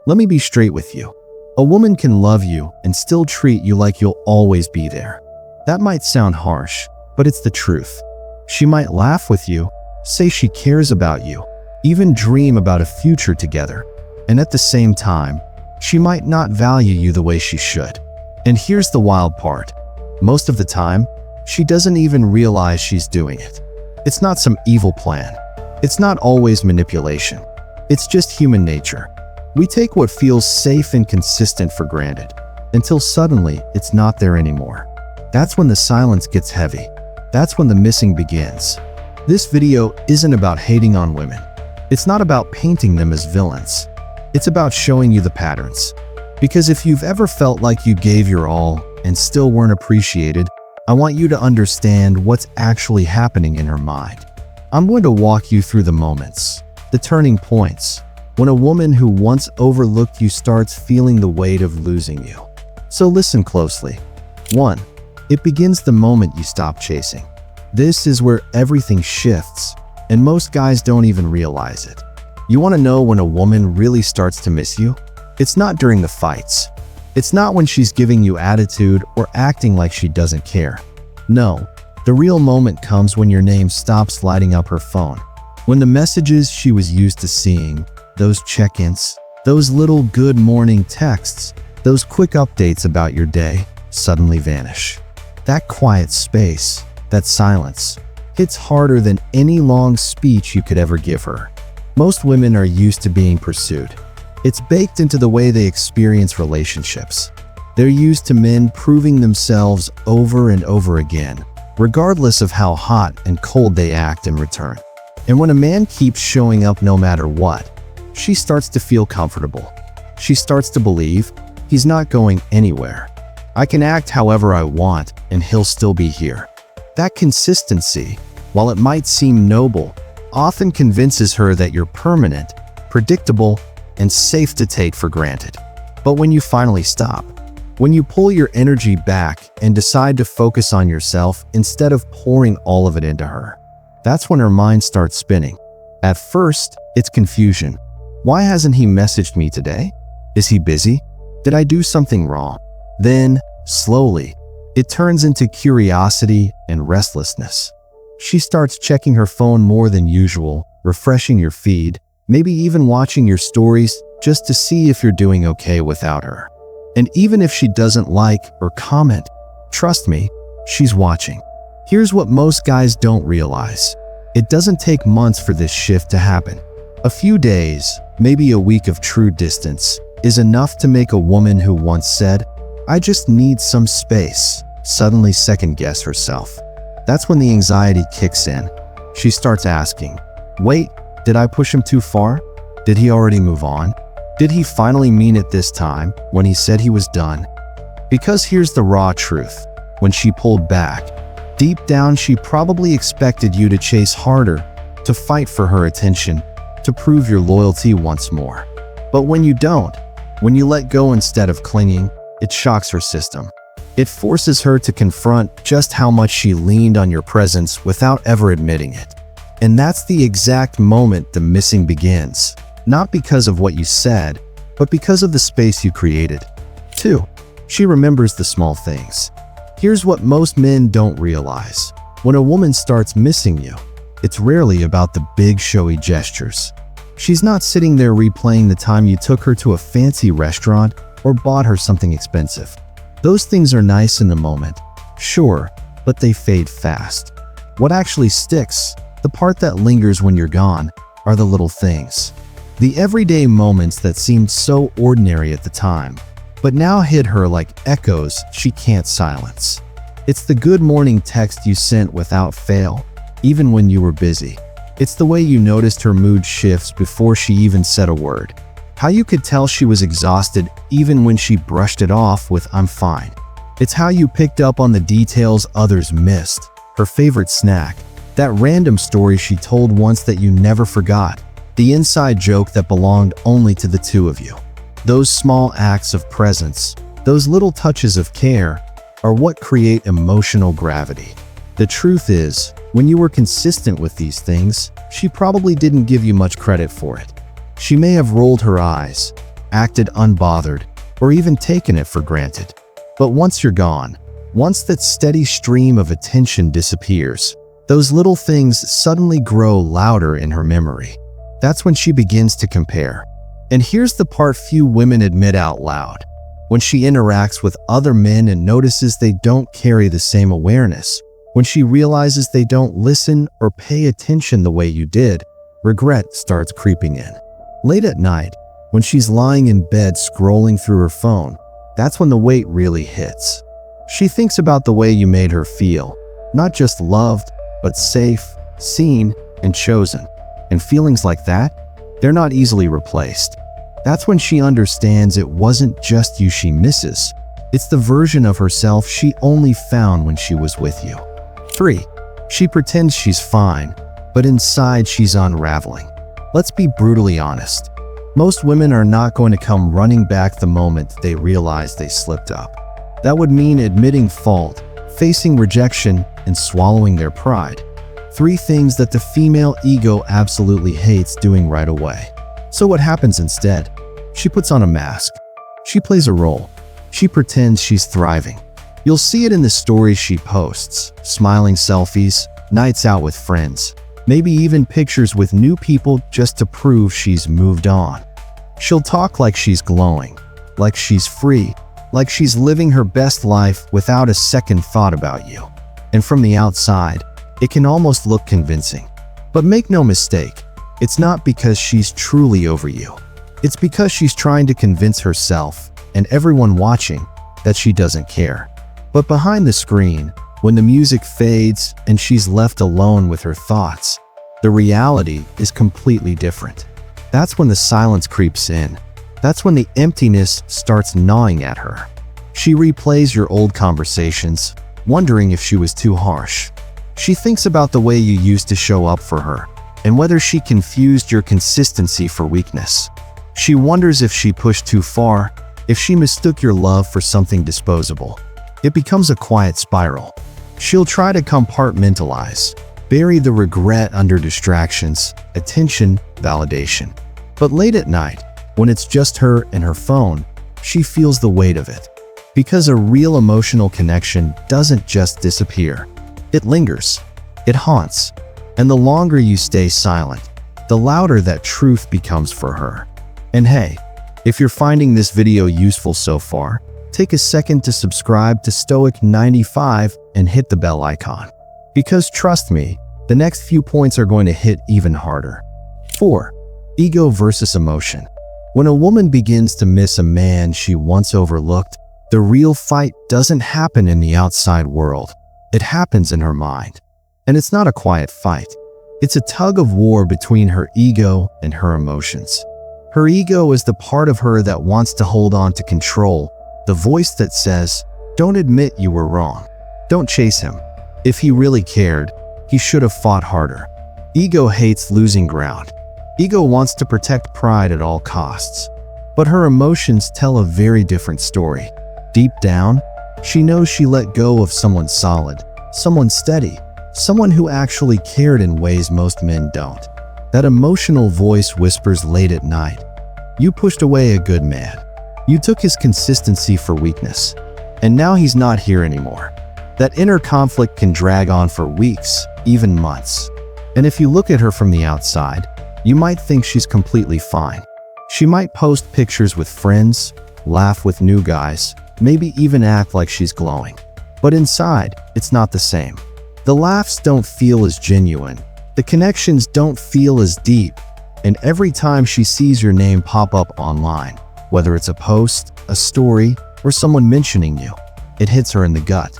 Let me be straight with you. A woman can love you and still treat you like you'll always be there. That might sound harsh, but it's the truth. She might laugh with you, say she cares about you, even dream about a future together. And at the same time, she might not value you the way she should. And here's the wild part. Most of the time, she doesn't even realize she's doing it. It's not some evil plan. It's not always manipulation. It's just human nature. We take what feels safe and consistent for granted, until suddenly it's not there anymore. That's when the silence gets heavy. That's when the missing begins. This video isn't about hating on women. It's not about painting them as villains. It's about showing you the patterns. Because if you've ever felt like you gave your all and still weren't appreciated, I want you to understand what's actually happening in her mind. I'm going to walk you through the moments, the turning points, when a woman who once overlooked you starts feeling the weight of losing you. So listen closely. 1. It begins the moment you stop chasing. This is where everything shifts, and most guys don't even realize it. You want to know when a woman really starts to miss you? It's not during the fights. It's not when she's giving you attitude or acting like she doesn't care. No, the real moment comes when your name stops lighting up her phone. When the messages she was used to seeing, those check-ins, those little good morning texts, those quick updates about your day, suddenly vanish. That quiet space, that silence, hits harder than any long speech you could ever give her. Most women are used to being pursued. It's baked into the way they experience relationships. They're used to men proving themselves over and over again, regardless of how hot and cold they act in return. And when a man keeps showing up no matter what, she starts to feel comfortable. She starts to believe he's not going anywhere. I can act however I want and he'll still be here. That consistency, while it might seem noble, often convinces her that you're permanent, predictable, and safe to take for granted. But when you finally stop, when you pull your energy back and decide to focus on yourself instead of pouring all of it into her, that's when her mind starts spinning. At first, it's confusion. Why hasn't he messaged me today? Is he busy? Did I do something wrong? Then, slowly, it turns into curiosity and restlessness. She starts checking her phone more than usual, refreshing your feed, maybe even watching your stories just to see if you're doing okay without her. And even if she doesn't like or comment, trust me, she's watching. Here's what most guys don't realize. It doesn't take months for this shift to happen. A few days, maybe a week of true distance, is enough to make a woman who once said, "I just need some space," suddenly second-guess herself. That's when the anxiety kicks in. She starts asking, "Wait, did I push him too far? Did he already move on? Did he finally mean it this time when he said he was done?" Because here's the raw truth. When she pulled back, deep down she probably expected you to chase harder, to fight for her attention, to prove your loyalty once more. But when you don't, when you let go instead of clinging, it shocks her system. It forces her to confront just how much she leaned on your presence without ever admitting it. And that's the exact moment the missing begins. Not because of what you said, but because of the space you created. 2. She remembers the small things. Here's what most men don't realize. When a woman starts missing you, it's rarely about the big showy gestures. She's not sitting there replaying the time you took her to a fancy restaurant or bought her something expensive. Those things are nice in the moment, sure, but they fade fast. What actually sticks, the part that lingers when you're gone, are the little things. The everyday moments that seemed so ordinary at the time, but now hit her like echoes she can't silence. It's the good morning text you sent without fail, even when you were busy. It's the way you noticed her mood shifts before she even said a word. How you could tell she was exhausted even when she brushed it off with "I'm fine." It's how you picked up on the details others missed. Her favorite snack, that random story she told once that you never forgot, the inside joke that belonged only to the two of you. Those small acts of presence, those little touches of care, are what create emotional gravity. The truth is, when you were consistent with these things, she probably didn't give you much credit for it. She may have rolled her eyes, acted unbothered, or even taken it for granted. But once you're gone, once that steady stream of attention disappears, those little things suddenly grow louder in her memory. That's when she begins to compare. And here's the part few women admit out loud. When she interacts with other men and notices they don't carry the same awareness, when she realizes they don't listen or pay attention the way you did, regret starts creeping in. Late at night, when she's lying in bed scrolling through her phone, that's when the weight really hits. She thinks about the way you made her feel, not just loved, but safe, seen, and chosen. And feelings like that, they're not easily replaced. That's when she understands it wasn't just you she misses. It's the version of herself she only found when she was with you. 3. She pretends she's fine, but inside she's unraveling. Let's be brutally honest. Most women are not going to come running back the moment they realize they slipped up. That would mean admitting fault, facing rejection, and swallowing their pride. 3 things that the female ego absolutely hates doing right away. So what happens instead? She puts on a mask. She plays a role. She pretends she's thriving. You'll see it in the stories she posts, smiling selfies, nights out with friends, maybe even pictures with new people just to prove she's moved on. She'll talk like she's glowing, like she's free, like she's living her best life without a second thought about you. And from the outside, it can almost look convincing. But make no mistake, it's not because she's truly over you. It's because she's trying to convince herself and everyone watching that she doesn't care. But behind the screen, when the music fades and she's left alone with her thoughts, the reality is completely different. That's when the silence creeps in. That's when the emptiness starts gnawing at her. She replays your old conversations, wondering if she was too harsh. She thinks about the way you used to show up for her, and whether she confused your consistency for weakness. She wonders if she pushed too far, if she mistook your love for something disposable. It becomes a quiet spiral. She'll try to compartmentalize, bury the regret under distractions, attention, validation. But late at night, when it's just her and her phone, she feels the weight of it. Because a real emotional connection doesn't just disappear. It lingers. It haunts. And the longer you stay silent, the louder that truth becomes for her. And hey, if you're finding this video useful so far, take a second to subscribe to Stoic 95 and hit the bell icon. Because trust me, the next few points are going to hit even harder. 4. Ego versus emotion. When a woman begins to miss a man she once overlooked, the real fight doesn't happen in the outside world. It happens in her mind. And it's not a quiet fight. It's a tug of war between her ego and her emotions. Her ego is the part of her that wants to hold on to control, the voice that says, "Don't admit you were wrong. Don't chase him. If he really cared, he should have fought harder." Ego hates losing ground. Ego wants to protect pride at all costs. But her emotions tell a very different story. Deep down, she knows she let go of someone solid, someone steady, someone who actually cared in ways most men don't. That emotional voice whispers late at night, "You pushed away a good man. You took his consistency for weakness. And now he's not here anymore." That inner conflict can drag on for weeks, even months. And if you look at her from the outside, you might think she's completely fine. She might post pictures with friends, laugh with new guys, maybe even act like she's glowing. But inside, it's not the same. The laughs don't feel as genuine. The connections don't feel as deep. And every time she sees your name pop up online, whether it's a post, a story, or someone mentioning you, it hits her in the gut.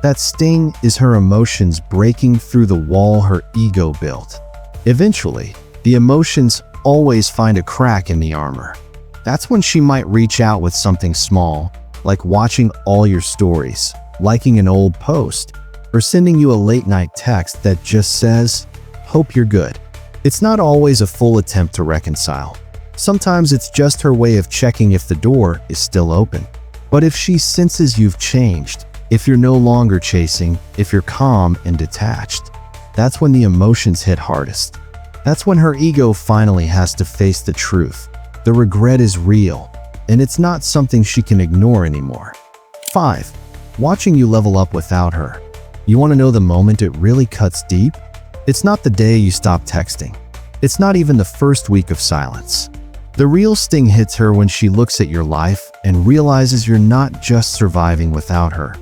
That sting is her emotions breaking through the wall her ego built. Eventually, the emotions always find a crack in the armor. That's when she might reach out with something small, like watching all your stories, liking an old post, or sending you a late-night text that just says, "Hope you're good." It's not always a full attempt to reconcile. Sometimes it's just her way of checking if the door is still open. But if she senses you've changed, if you're no longer chasing, if you're calm and detached, that's when the emotions hit hardest. That's when her ego finally has to face the truth. The regret is real. and it's not something she can ignore anymore. 5. Watching you level up without her. You want to know the moment it really cuts deep? It's not the day you stop texting. It's not even the first week of silence. The real sting hits her when she looks at your life and realizes you're not just surviving without her.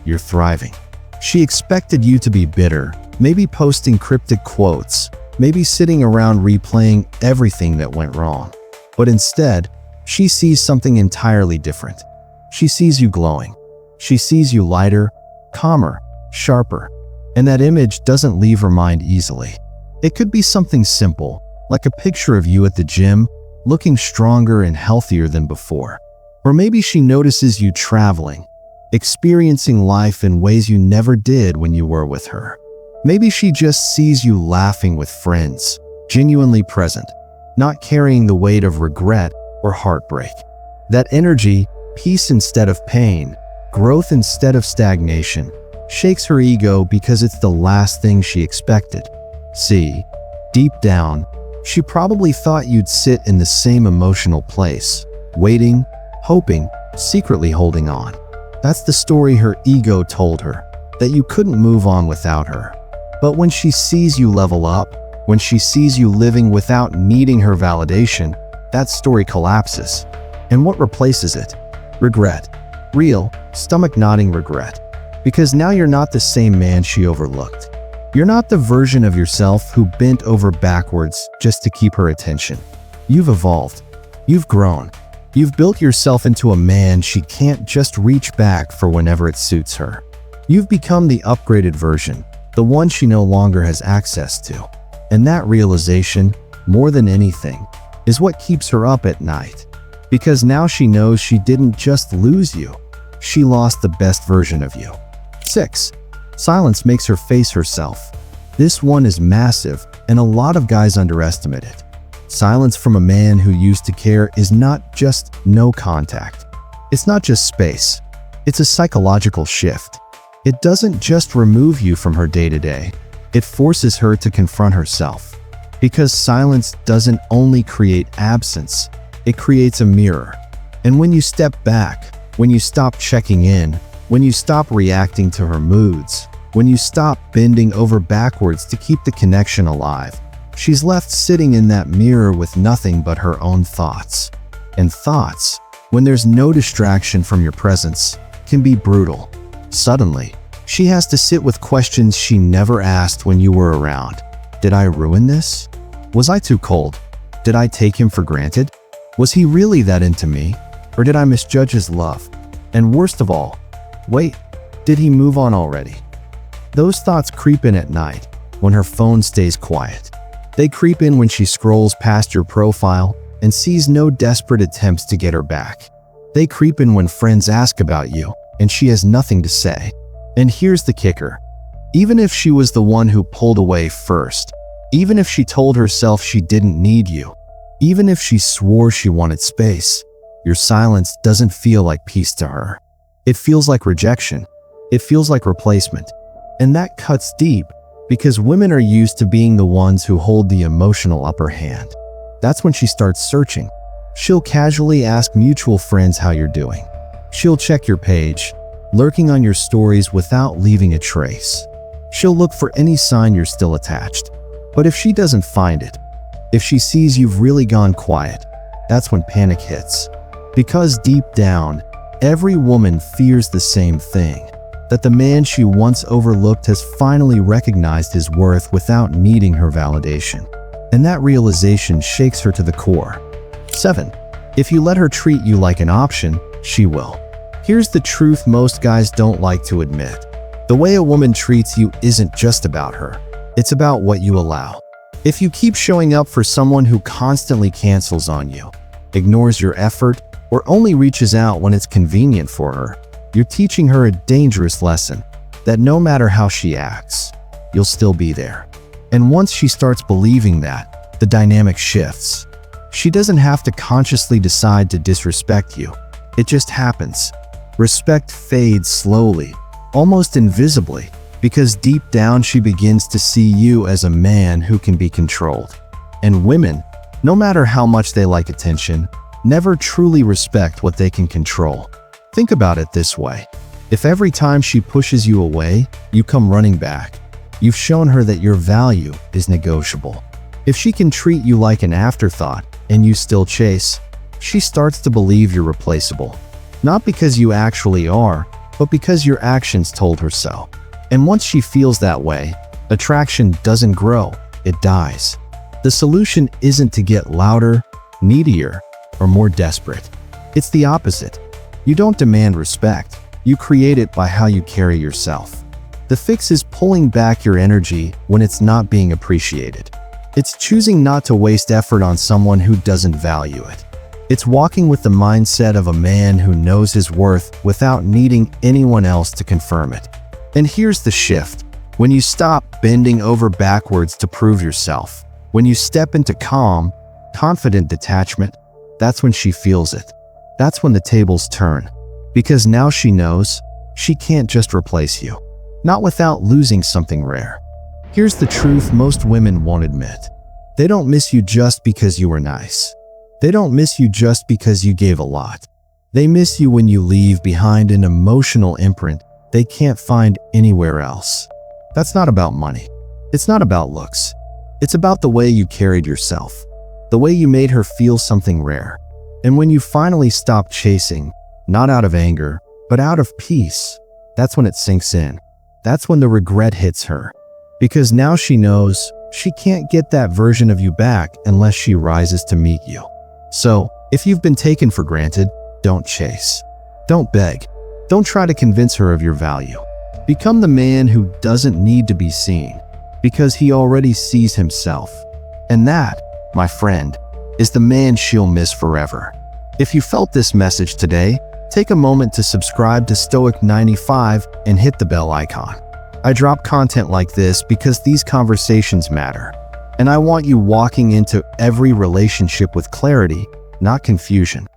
You're thriving. She expected you to be bitter, maybe posting cryptic quotes, maybe sitting around replaying everything that went wrong. But instead, she sees something entirely different. She sees you glowing. She sees you lighter, calmer, sharper. And that image doesn't leave her mind easily. It could be something simple, like a picture of you at the gym, looking stronger and healthier than before. Or maybe she notices you traveling, experiencing life in ways you never did when you were with her. Maybe she just sees you laughing with friends, genuinely present, not carrying the weight of regret or heartbreak. That energy, peace instead of pain, growth instead of stagnation, shakes her ego because it's the last thing she expected. See, deep down, she probably thought you'd sit in the same emotional place, waiting, hoping, secretly holding on. That's the story her ego told her, that you couldn't move on without her. But when she sees you level up, when she sees you living without needing her validation, that story collapses. And what replaces it? Regret. Real, stomach-knotting regret. Because now you're not the same man she overlooked. You're not the version of yourself who bent over backwards just to keep her attention. You've evolved. You've grown. You've built yourself into a man she can't just reach back for whenever it suits her. You've become the upgraded version, the one she no longer has access to. And that realization, more than anything, is what keeps her up at night. Because now she knows she didn't just lose you, she lost the best version of you. 6. Silence makes her face herself. This one is massive, and a lot of guys underestimate it. Silence from a man who used to care is not just no contact. It's not just space. It's a psychological shift. It doesn't just remove you from her day-to-day. It forces her to confront herself. Because silence doesn't only create absence, it creates a mirror. And when you step back, when you stop checking in, when you stop reacting to her moods, when you stop bending over backwards to keep the connection alive, she's left sitting in that mirror with nothing but her own thoughts. And thoughts, when there's no distraction from your presence, can be brutal. Suddenly, she has to sit with questions she never asked when you were around. Did I ruin this? Was I too cold? Did I take him for granted? Was he really that into me? Or did I misjudge his love? And worst of all, wait, did he move on already? Those thoughts creep in at night, when her phone stays quiet. They creep in when she scrolls past your profile and sees no desperate attempts to get her back. They creep in when friends ask about you and she has nothing to say. And here's the kicker. Even if she was the one who pulled away first, even if she told herself she didn't need you, even if she swore she wanted space, your silence doesn't feel like peace to her. It feels like rejection. It feels like replacement. And that cuts deep because women are used to being the ones who hold the emotional upper hand. That's when she starts searching. She'll casually ask mutual friends how you're doing. She'll check your page, lurking on your stories without leaving a trace. She'll look for any sign you're still attached. But if she doesn't find it, if she sees you've really gone quiet, that's when panic hits. Because deep down, every woman fears the same thing, that the man she once overlooked has finally recognized his worth without needing her validation. And that realization shakes her to the core. 7. If you let her treat you like an option, she will. Here's the truth most guys don't like to admit. The way a woman treats you isn't just about her. It's about what you allow. If you keep showing up for someone who constantly cancels on you, ignores your effort, or only reaches out when it's convenient for her, you're teaching her a dangerous lesson, that no matter how she acts, you'll still be there. And once she starts believing that, the dynamic shifts. She doesn't have to consciously decide to disrespect you. It just happens. Respect fades slowly, almost invisibly, because deep down she begins to see you as a man who can be controlled. And women, no matter how much they like attention, never truly respect what they can control. Think about it this way. If every time she pushes you away, you come running back, you've shown her that your value is negotiable. If she can treat you like an afterthought and you still chase, she starts to believe you're replaceable. Not because you actually are, but because your actions told her so. And once she feels that way, attraction doesn't grow, it dies. The solution isn't to get louder, needier, or more desperate. It's the opposite. You don't demand respect, you create it by how you carry yourself. The fix is pulling back your energy when it's not being appreciated. It's choosing not to waste effort on someone who doesn't value it. It's walking with the mindset of a man who knows his worth without needing anyone else to confirm it. And here's the shift. When you stop bending over backwards to prove yourself, when you step into calm, confident detachment, that's when she feels it. That's when the tables turn. Because now she knows she can't just replace you. Not without losing something rare. Here's the truth most women won't admit. They don't miss you just because you were nice. They don't miss you just because you gave a lot. They miss you when you leave behind an emotional imprint they can't find anywhere else. That's not about money. It's not about looks. It's about the way you carried yourself. The way you made her feel something rare. And when you finally stop chasing, not out of anger, but out of peace, that's when it sinks in. That's when the regret hits her. Because now she knows she can't get that version of you back unless she rises to meet you. So, if you've been taken for granted, don't chase. Don't beg. Don't try to convince her of your value. Become the man who doesn't need to be seen, because he already sees himself. And that, my friend, is the man she'll miss forever. If you felt this message today, take a moment to subscribe to Stoic 95 and hit the bell icon. I drop content like this because these conversations matter. And I want you walking into every relationship with clarity, not confusion.